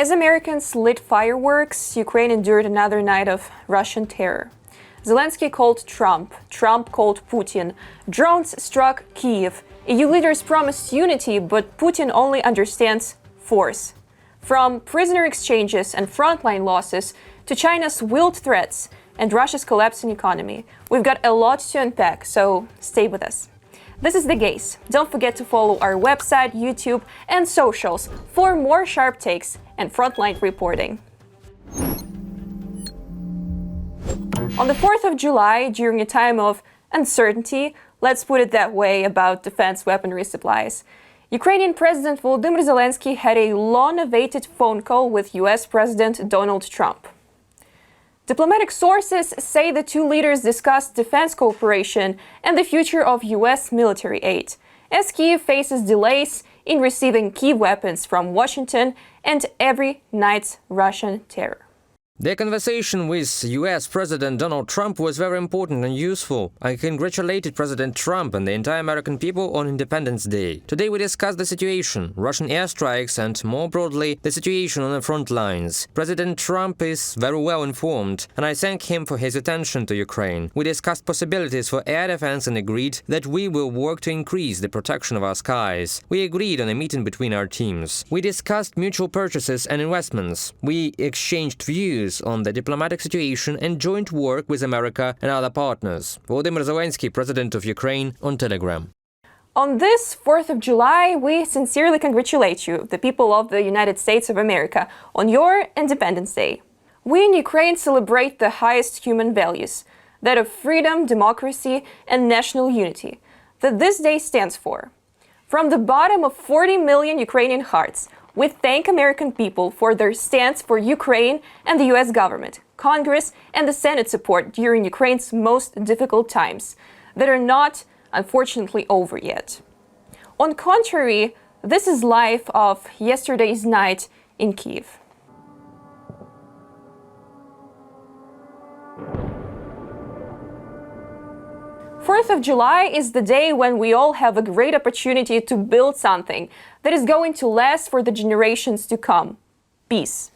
As Americans lit fireworks, Ukraine endured another night of Russian terror. Zelenskyy called Trump, Trump called Putin. Drones struck Kyiv. EU leaders promised unity, but Putin only understands force. From prisoner exchanges and frontline losses to China's willed threats and Russia's collapsing economy, we've got a lot to unpack, so stay with us. This is The Gaze. Don't forget to follow our website, YouTube, and socials for more sharp takes and frontline reporting. On the 4th of July, during a time of uncertainty, let's put it that way, about defense weaponry supplies, Ukrainian President Volodymyr Zelenskyy had a long-awaited phone call with US President Donald Trump. Diplomatic sources say the two leaders discussed defense cooperation and the future of US military aid, as Kyiv faces delays in receiving key weapons from Washington and every night's Russian terror. The conversation with US President Donald Trump was very important and useful. I congratulated President Trump and the entire American people on Independence Day. Today we discussed the situation, Russian airstrikes and, more broadly, the situation on the front lines. President Trump is very well informed, and I thank him for his attention to Ukraine. We discussed possibilities for air defense and agreed that we will work to increase the protection of our skies. We agreed on a meeting between our teams. We discussed mutual purchases and investments. We exchanged views on the diplomatic situation and joint work with America and other partners. Volodymyr Zelenskyy, President of Ukraine, on Telegram. On this 4th of July, we sincerely congratulate you, the people of the United States of America, on your Independence Day. We in Ukraine celebrate the highest human values, that of freedom, democracy, and national unity, that this day stands for. From the bottom of 40 million Ukrainian hearts, we thank American people for their stance for Ukraine and the US government, Congress, and the Senate support during Ukraine's most difficult times that are not, unfortunately, over yet. On contrary, this is life of yesterday's night in Kyiv. Fourth of July is the day when we all have a great opportunity to build something that is going to last for the generations to come. Peace.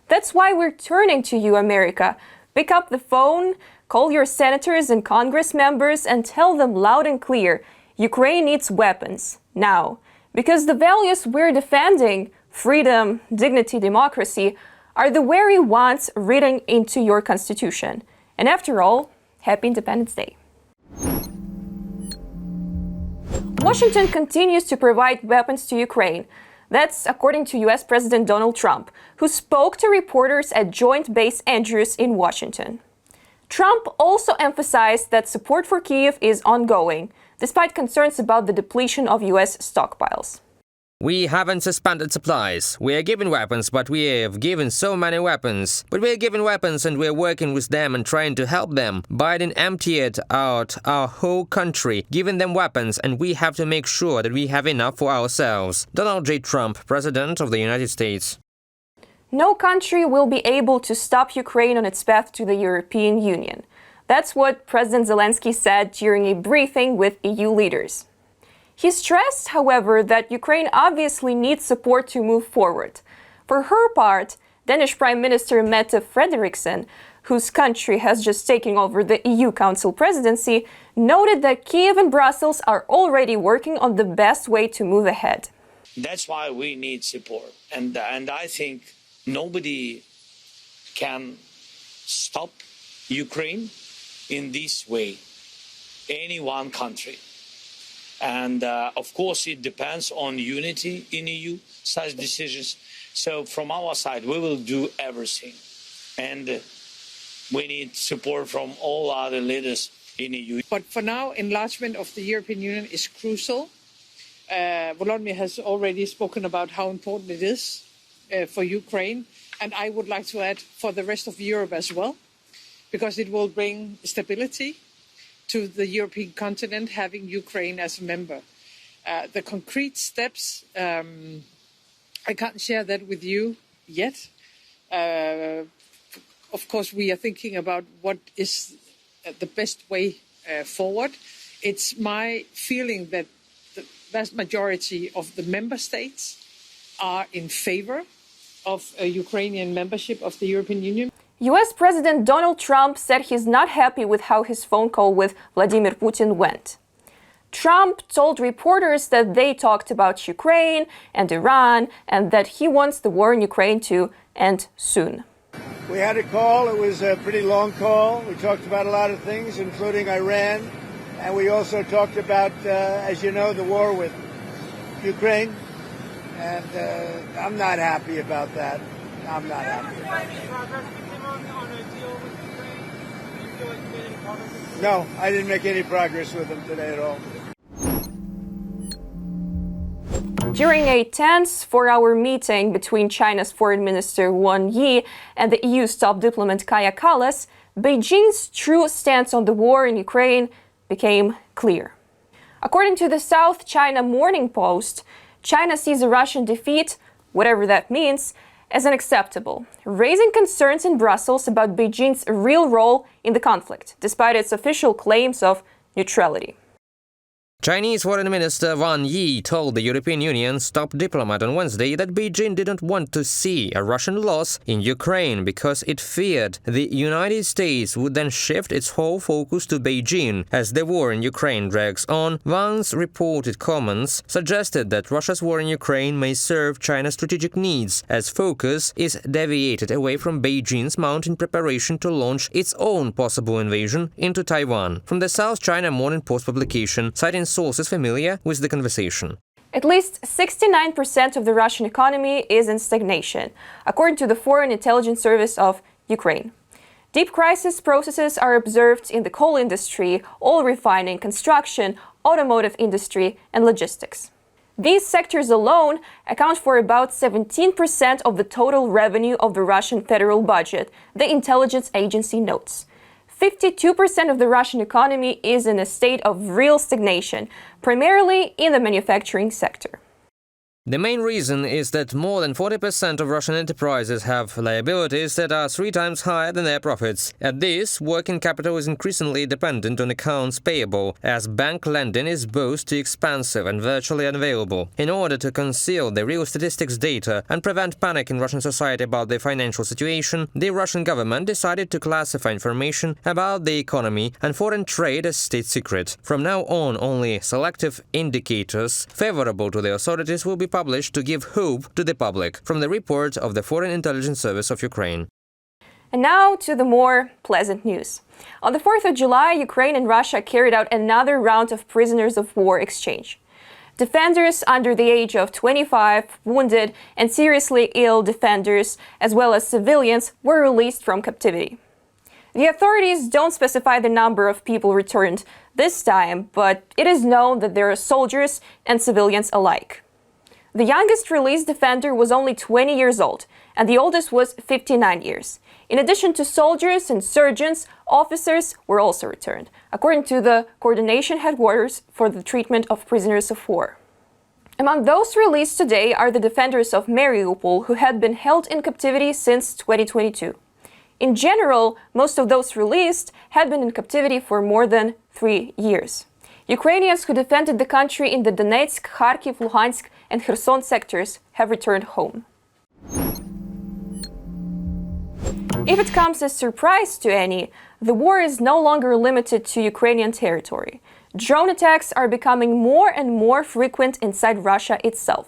That's why we're turning to you, America. Pick up the phone, call your senators and Congress members and tell them loud and clear, Ukraine needs weapons, now. Because the values we're defending, freedom, dignity, democracy, are the very ones written into your constitution. And after all, happy Independence Day. Washington continues to provide weapons to Ukraine. That's according to US President Donald Trump, who spoke to reporters at Joint Base Andrews in Washington. Trump also emphasized that support for Kyiv is ongoing, despite concerns about the depletion of US stockpiles. We haven't suspended supplies. We are giving weapons, but we have given so many weapons. But we are giving weapons and we are working with them and trying to help them. Biden emptied out our whole country, giving them weapons, and we have to make sure that we have enough for ourselves. Donald J. Trump, President of the United States. No country will be able to stop Ukraine on its path to the European Union. That's what President Zelenskyy said during a briefing with EU leaders. He stressed, however, that Ukraine obviously needs support to move forward. For her part, Danish Prime Minister Mette Frederiksen, whose country has just taken over the EU Council presidency, noted that Kyiv and Brussels are already working on the best way to move ahead. That's why we need support. And I think nobody can stop Ukraine in this way, any one country. And of course, it depends on unity in EU, such decisions. So from our side, we will do everything. And we need support from all other leaders in EU. But for now, enlargement of the European Union is crucial. Volodymyr has already spoken about how important it is for Ukraine. And I would like to add for the rest of Europe as well, because it will bring stability to the European continent, having Ukraine as a member. The concrete steps, I can't share that with you yet. Of course, we are thinking about what is the best way forward. It's my feeling that the vast majority of the member states are in favor of Ukrainian membership of the European Union. US President Donald Trump said he's not happy with how his phone call with Vladimir Putin went. Trump told reporters that they talked about Ukraine and Iran and that he wants the war in Ukraine to end soon. We had a call. It was a pretty long call. We talked about a lot of things, including Iran. And we also talked about, as you know, the war with Ukraine. And I'm not happy about that. I'm not happy about that. No, I didn't make any progress with him today at all. During a tense four-hour meeting between China's Foreign Minister Wang Yi and the EU's top diplomat Kaja Kallas, Beijing's true stance on the war in Ukraine became clear. According to the South China Morning Post, China sees a Russian defeat, whatever that means, as unacceptable, raising concerns in Brussels about Beijing's real role in the conflict, despite its official claims of neutrality. Chinese Foreign Minister Wang Yi told the European Union's top diplomat on Wednesday that Beijing didn't want to see a Russian loss in Ukraine because it feared the United States would then shift its whole focus to Beijing as the war in Ukraine drags on. Wang's reported comments suggested that Russia's war in Ukraine may serve China's strategic needs as focus is deviated away from Beijing's mounting preparation to launch its own possible invasion into Taiwan. From the South China Morning Post publication, citing sources familiar with the conversation. At least 69% of the Russian economy is in stagnation, according to the Foreign Intelligence Service of Ukraine. Deep crisis processes are observed in the coal industry, oil refining, construction, automotive industry, and logistics. These sectors alone account for about 17% of the total revenue of the Russian federal budget, the intelligence agency notes. 52% of the Russian economy is in a state of real stagnation, primarily in the manufacturing sector. The main reason is that more than 40% of Russian enterprises have liabilities that are 3 times higher than their profits. At this, working capital is increasingly dependent on accounts payable, as bank lending is both too expensive and virtually unavailable. In order to conceal the real statistics data and prevent panic in Russian society about the financial situation, the Russian government decided to classify information about the economy and foreign trade as state secret. From now on, only selective indicators favorable to the authorities will be published to give hope to the public, from the report of the Foreign Intelligence Service of Ukraine. And now to the more pleasant news. On the 4th of July, Ukraine and Russia carried out another round of prisoners of war exchange. Defenders under the age of 25, wounded and seriously ill defenders, as well as civilians, were released from captivity. The authorities don't specify the number of people returned this time, but it is known that there are soldiers and civilians alike. The youngest released defender was only 20 years old, and the oldest was 59 years. In addition to soldiers and surgeons, officers were also returned, according to the Coordination Headquarters for the Treatment of Prisoners of War. Among those released today are the defenders of Mariupol, who had been held in captivity since 2022. In general, most of those released had been in captivity for more than 3 years. Ukrainians who defended the country in the Donetsk, Kharkiv, Luhansk, and Kherson sectors have returned home. If it comes as a surprise to any, the war is no longer limited to Ukrainian territory. Drone attacks are becoming more and more frequent inside Russia itself.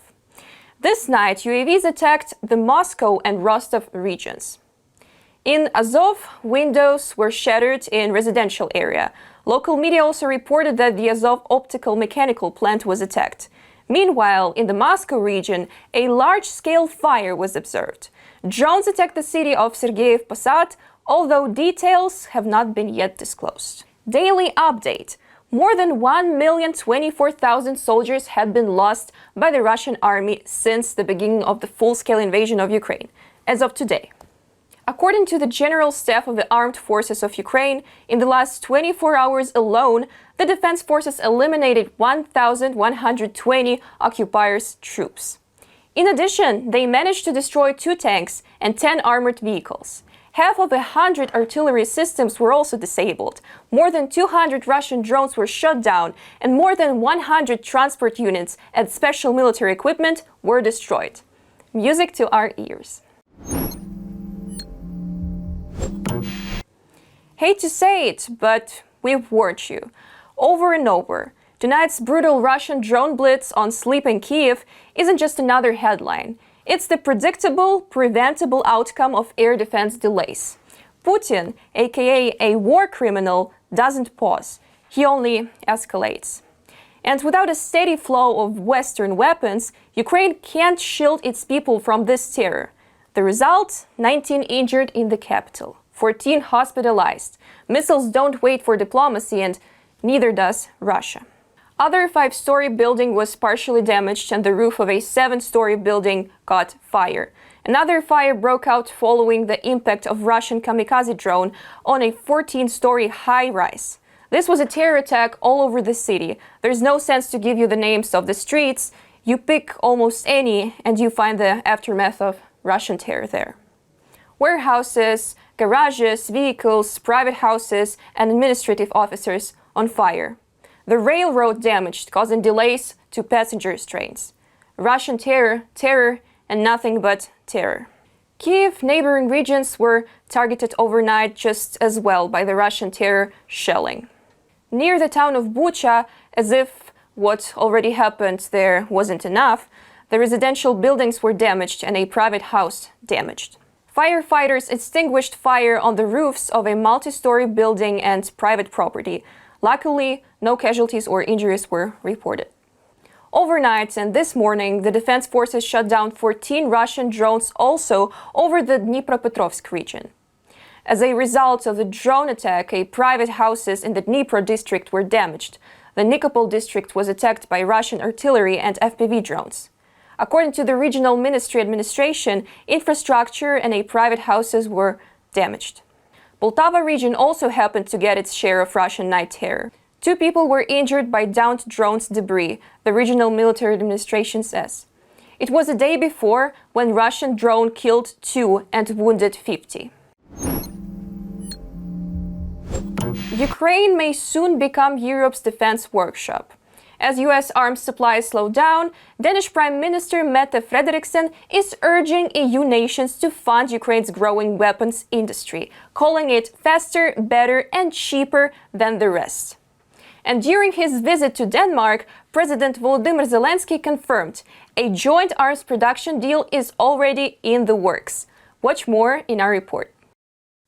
This night, UAVs attacked the Moscow and Rostov regions. In Azov, windows were shattered in residential area. Local media also reported that the Azov optical mechanical plant was attacked. Meanwhile, in the Moscow region, a large-scale fire was observed. Drones attacked the city of Sergeyev Posad, although details have not been yet disclosed. Daily update. More than 1,024,000 soldiers had been lost by the Russian army since the beginning of the full-scale invasion of Ukraine, as of today. According to the General Staff of the Armed Forces of Ukraine, in the last 24 hours alone, the defense forces eliminated 1,120 occupiers' troops. In addition, they managed to destroy 2 tanks and 10 armored vehicles. Half of 100 artillery systems were also disabled. More than 200 Russian drones were shot down, and more than 100 transport units and special military equipment were destroyed. Music to our ears. Hate to say it, but we've warned you. Over and over, tonight's brutal Russian drone blitz on sleeping Kyiv isn't just another headline. It's the predictable, preventable outcome of air defense delays. Putin, aka a war criminal, doesn't pause. He only escalates. And without a steady flow of Western weapons, Ukraine can't shield its people from this terror. The result? 19 injured in the capital, 14 hospitalized. Missiles don't wait for diplomacy, and neither does Russia. Other 5-story building was partially damaged, and the roof of a 7-story building caught fire. Another fire broke out following the impact of Russian kamikaze drone on a 14-story high-rise. This was a terror attack all over the city. There's no sense to give you the names of the streets. You pick almost any and you find the aftermath of Russian terror there. Warehouses, garages, vehicles, private houses, and administrative offices on fire. The railroad damaged, causing delays to passengers' trains. Russian terror, and nothing but terror. Kyiv neighboring regions were targeted overnight just as well by the Russian terror shelling. Near the town of Bucha, as if what already happened there wasn't enough, the residential buildings were damaged and a private house damaged. Firefighters extinguished fire on the roofs of a multi-story building and private property. Luckily, no casualties or injuries were reported. Overnight and this morning, the defense forces shot down 14 Russian drones also over the Dnipropetrovsk region. As a result of the drone attack, private houses in the Dnipro district were damaged. The Nikopol district was attacked by Russian artillery and FPV drones. According to the regional ministry administration, infrastructure and private houses were damaged. Poltava region also happened to get its share of Russian night terror. 2 people were injured by downed drones debris, the regional military administration says. It was a day before when Russian drone killed 2 and wounded 50. Ukraine may soon become Europe's defense workshop. As U.S. arms supplies slow down, Danish Prime Minister Mette Frederiksen is urging EU nations to fund Ukraine's growing weapons industry, calling it faster, better, and cheaper than the rest. And during his visit to Denmark, President Volodymyr Zelenskyy confirmed a joint arms production deal is already in the works. Watch more in our report.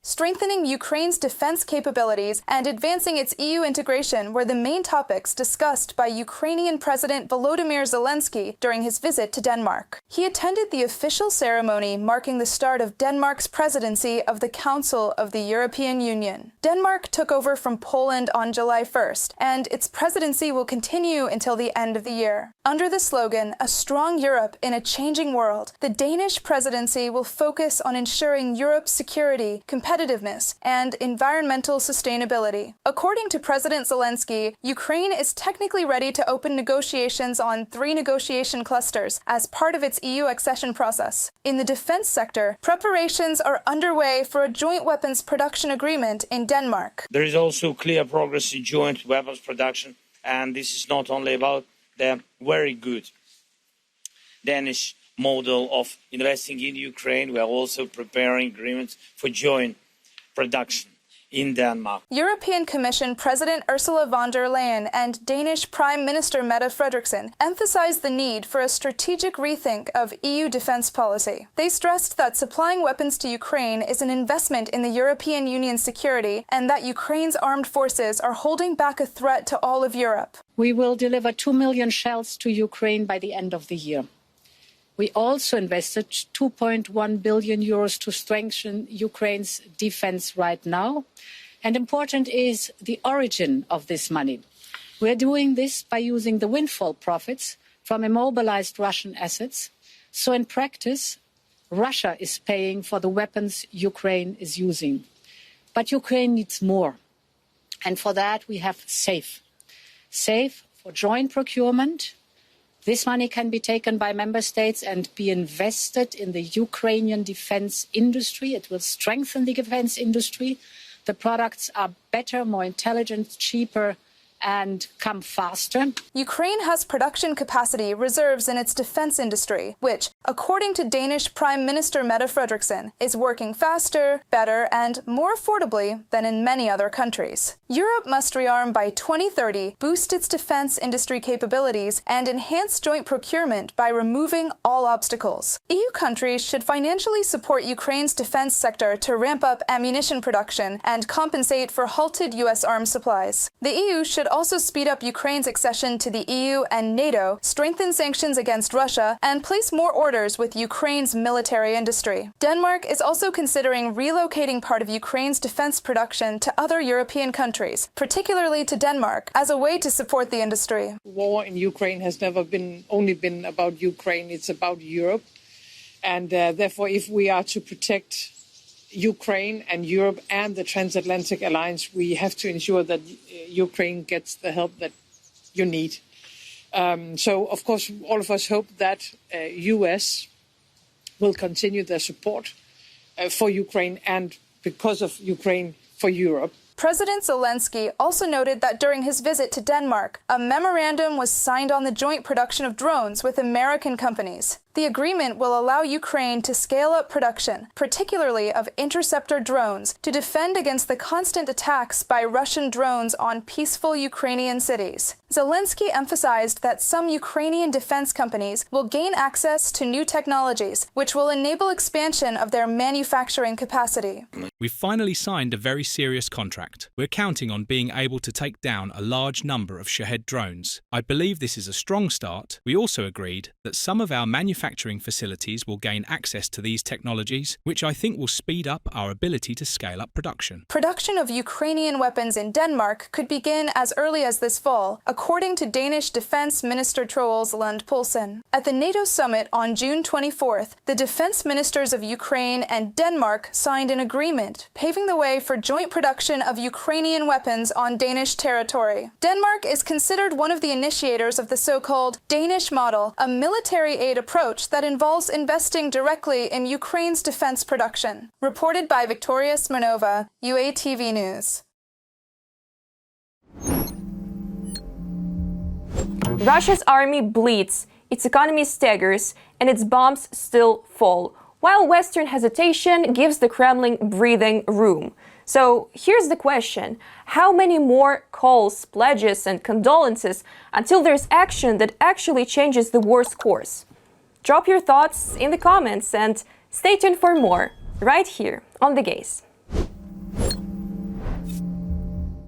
Strengthening Ukraine's defense capabilities and advancing its EU integration were the main topics discussed by Ukrainian President Volodymyr Zelenskyy during his visit to Denmark. He attended the official ceremony marking the start of Denmark's presidency of the Council of the European Union. Denmark took over from Poland on July 1st, and its presidency will continue until the end of the year. Under the slogan, "A strong Europe in a changing world," the Danish presidency will focus on ensuring Europe's security, competitiveness, and environmental sustainability. According to President Zelenskyy, Ukraine is technically ready to open negotiations on 3 negotiation clusters as part of its EU accession process. In the defense sector, preparations are underway for a joint weapons production agreement in Denmark. There is also clear progress in joint weapons production, and this is not only about the very good Danish model of investing in Ukraine. We are also preparing agreements for joint production in Denmark. European Commission President Ursula von der Leyen and Danish Prime Minister Mette Frederiksen emphasized the need for a strategic rethink of EU defense policy. They stressed that supplying weapons to Ukraine is an investment in the European Union's security and that Ukraine's armed forces are holding back a threat to all of Europe. We will deliver 2 million shells to Ukraine by the end of the year. We also invested 2.1 billion euros to strengthen Ukraine's defense right now. And important is the origin of this money. We're doing this by using the windfall profits from immobilized Russian assets. So in practice, Russia is paying for the weapons Ukraine is using. But Ukraine needs more. And for that, we have SAFE. SAFE for joint procurement. This money can be taken by member states and be invested in the Ukrainian defense industry. It will strengthen the defense industry. The products are better, more intelligent, cheaper, and come faster. Ukraine has production capacity reserves in its defense industry, which, according to Danish Prime Minister Mette Frederiksen, is working faster, better, and more affordably than in many other countries. Europe must rearm by 2030, boost its defense industry capabilities, and enhance joint procurement by removing all obstacles. EU countries should financially support Ukraine's defense sector to ramp up ammunition production and compensate for halted U.S. arms supplies. The EU should also speed up Ukraine's accession to the EU and NATO, strengthen sanctions against Russia, and place more orders with Ukraine's military industry. Denmark is also considering relocating part of Ukraine's defense production to other European countries, particularly to Denmark, as a way to support the industry. War in Ukraine has never only been about Ukraine, it's about Europe. And therefore, if we are to protect Ukraine and Europe and the transatlantic alliance, we have to ensure that Ukraine gets the help that you need. So, of course, all of us hope that US will continue their support for Ukraine and, because of Ukraine, for Europe. President Zelenskyy also noted that during his visit to Denmark, a memorandum was signed on the joint production of drones with American companies. The agreement will allow Ukraine to scale up production, particularly of interceptor drones, to defend against the constant attacks by Russian drones on peaceful Ukrainian cities. Zelenskyy emphasized that some Ukrainian defense companies will gain access to new technologies, which will enable expansion of their manufacturing capacity. We've finally signed a very serious contract. We're counting on being able to take down a large number of Shahed drones. I believe this is a strong start. We also agreed that some of our manufacturing facilities will gain access to these technologies, which I think will speed up our ability to scale up production. Production of Ukrainian weapons in Denmark could begin as early as this fall, according to Danish Defense Minister Troels Lund Poulsen. At the NATO summit on June 24th, the defense ministers of Ukraine and Denmark signed an agreement, paving the way for joint production of Ukrainian weapons on Danish territory. Denmark is considered one of the initiators of the so-called Danish model, a military aid approach that involves investing directly in Ukraine's defense production. Reported by Victoria Smirnova, UATV News. Russia's army bleeds, its economy staggers, and its bombs still fall, while Western hesitation gives the Kremlin breathing room. So here's the question: how many more calls, pledges, and condolences until there's action that actually changes the war's course? Drop your thoughts in the comments and stay tuned for more, right here on The Gaze.